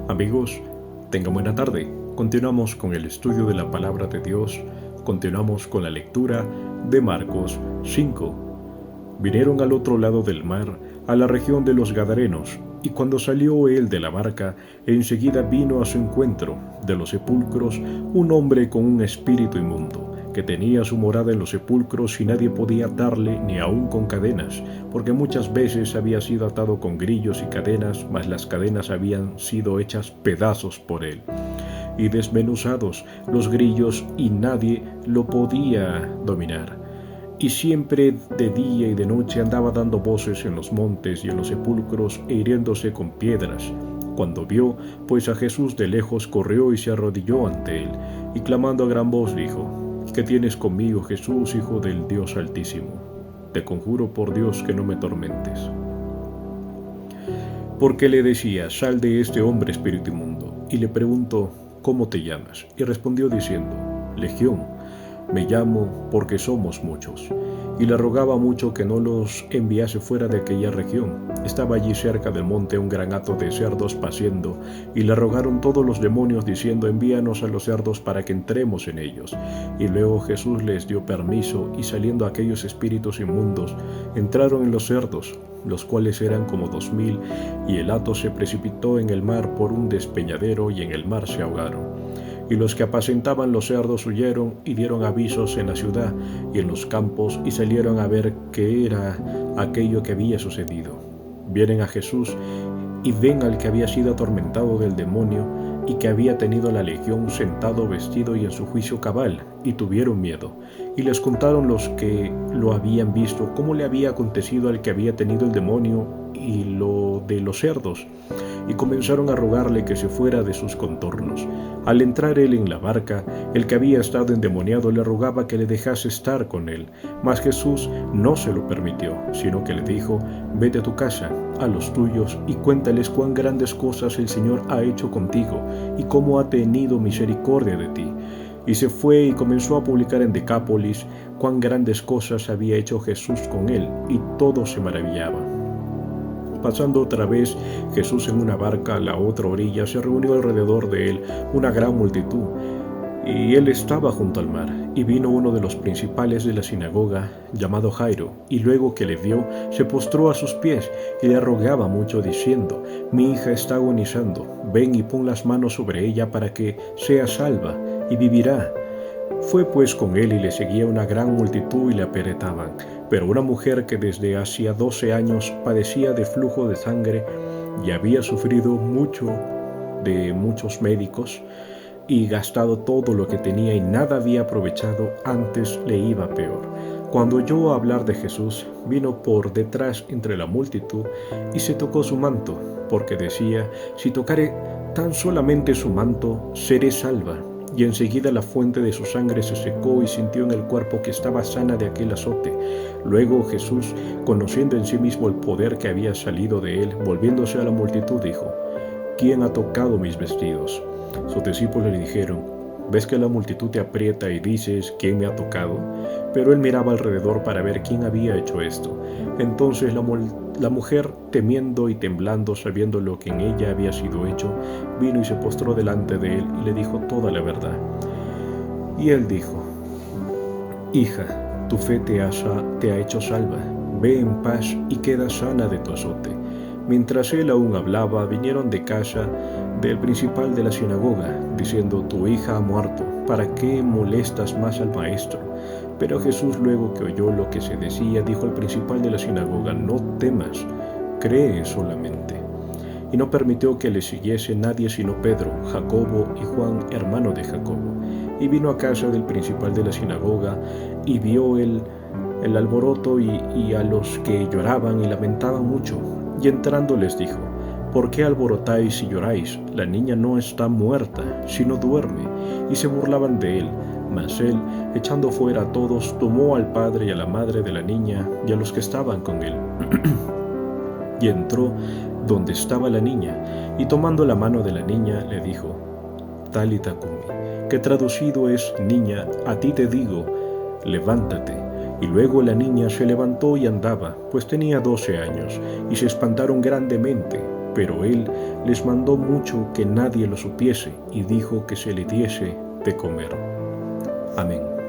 Amigos, tengan buena tarde. Continuamos con el estudio de la palabra de Dios. Continuamos con la lectura de Marcos 5. Vinieron al otro lado del mar, a la región de los Gadarenos, y cuando salió él de la barca, enseguida vino a su encuentro de los sepulcros un hombre con un espíritu inmundo, que tenía su morada en los sepulcros y nadie podía atarle ni aun con cadenas, porque muchas veces había sido atado con grillos y cadenas, mas las cadenas habían sido hechas pedazos por él, y desmenuzados los grillos, y nadie lo podía dominar. Y siempre de día y de noche andaba dando voces en los montes y en los sepulcros e hiriéndose con piedras. Cuando vio pues a Jesús de lejos, corrió y se arrodilló ante él, y clamando a gran voz dijo: ¿Qué tienes conmigo, Jesús, Hijo del Dios Altísimo? Te conjuro por Dios que no me tormentes. Porque le decía: Sal de este hombre, espíritu inmundo. Y le preguntó: ¿Cómo te llamas? Y respondió diciendo: Legión, me llamo porque somos muchos. Y le rogaba mucho que no los enviase fuera de aquella región. Estaba allí cerca del monte un gran hato de cerdos paciendo, y le rogaron todos los demonios diciendo: Envíanos a los cerdos para que entremos en ellos. Y luego Jesús les dio permiso, y saliendo aquellos espíritus inmundos, entraron en los cerdos, los cuales eran como 2000, y el hato se precipitó en el mar por un despeñadero, y en el mar se ahogaron. Y los que apacentaban los cerdos huyeron y dieron avisos en la ciudad y en los campos, y salieron a ver qué era aquello que había sucedido. Vienen a Jesús y ven al que había sido atormentado del demonio y que había tenido la legión, sentado, vestido y en su juicio cabal, y tuvieron miedo. Y les contaron los que lo habían visto cómo le había acontecido al que había tenido el demonio y lo de los cerdos, y comenzaron a rogarle que se fuera de sus contornos. Al entrar él en la barca, el que había estado endemoniado le rogaba que le dejase estar con él, mas Jesús no se lo permitió, sino que le dijo: Vete a tu casa, a los tuyos, y cuéntales cuán grandes cosas el Señor ha hecho contigo, y cómo ha tenido misericordia de ti. Y se fue y comenzó a publicar en Decápolis cuán grandes cosas había hecho Jesús con él, y todos se maravillaban. Pasando otra vez Jesús en una barca a la otra orilla, se reunió alrededor de él una gran multitud, y él estaba junto al mar. Y vino uno de los principales de la sinagoga, llamado Jairo, y luego que le vio, se postró a sus pies y le rogaba mucho, diciendo: Mi hija está agonizando, ven y pon las manos sobre ella para que sea salva, y vivirá. Fue pues con él, y le seguía una gran multitud y le apedreaban. Pero una mujer que desde hacía 12 años padecía de flujo de sangre y había sufrido mucho de muchos médicos y gastado todo lo que tenía y nada había aprovechado, antes le iba peor. Cuando oyó hablar de Jesús, vino por detrás entre la multitud y se tocó su manto, porque decía: Si tocare tan solamente su manto, seré salva. Y enseguida la fuente de su sangre se secó, y sintió en el cuerpo que estaba sana de aquel azote. Luego Jesús, conociendo en sí mismo el poder que había salido de él, volviéndose a la multitud, dijo: ¿Quién ha tocado mis vestidos? Sus discípulos le dijeron: ¿Ves que la multitud te aprieta y dices: ¿Quién me ha tocado? Pero él miraba alrededor para ver quién había hecho esto. Entonces la mujer, temiendo y temblando, sabiendo lo que en ella había sido hecho, vino y se postró delante de él y le dijo toda la verdad. Y él dijo: Hija, tu fe te ha hecho salva. Ve en paz y queda sana de tu azote. Mientras él aún hablaba, vinieron de casa del principal de la sinagoga, diciendo: Tu hija ha muerto, ¿para qué molestas más al maestro? Pero Jesús, luego que oyó lo que se decía, dijo al principal de la sinagoga: No temas, cree solamente. Y no permitió que le siguiese nadie sino Pedro, Jacobo y Juan, hermano de Jacobo. Y vino a casa del principal de la sinagoga, y vio el alboroto y a los que lloraban y lamentaban mucho. Y entrando les dijo: ¿Por qué alborotáis y lloráis? La niña no está muerta, sino duerme. Y se burlaban de él. Mas él, echando fuera a todos, tomó al padre y a la madre de la niña y a los que estaban con él. Y entró donde estaba la niña, y tomando la mano de la niña, le dijo: Talitha cumi, que traducido es: Niña, a ti te digo, levántate. Y luego la niña se levantó y andaba, pues tenía 12 años, y se espantaron grandemente. Pero él les mandó mucho que nadie lo supiese y dijo que se le diese de comer. Amén.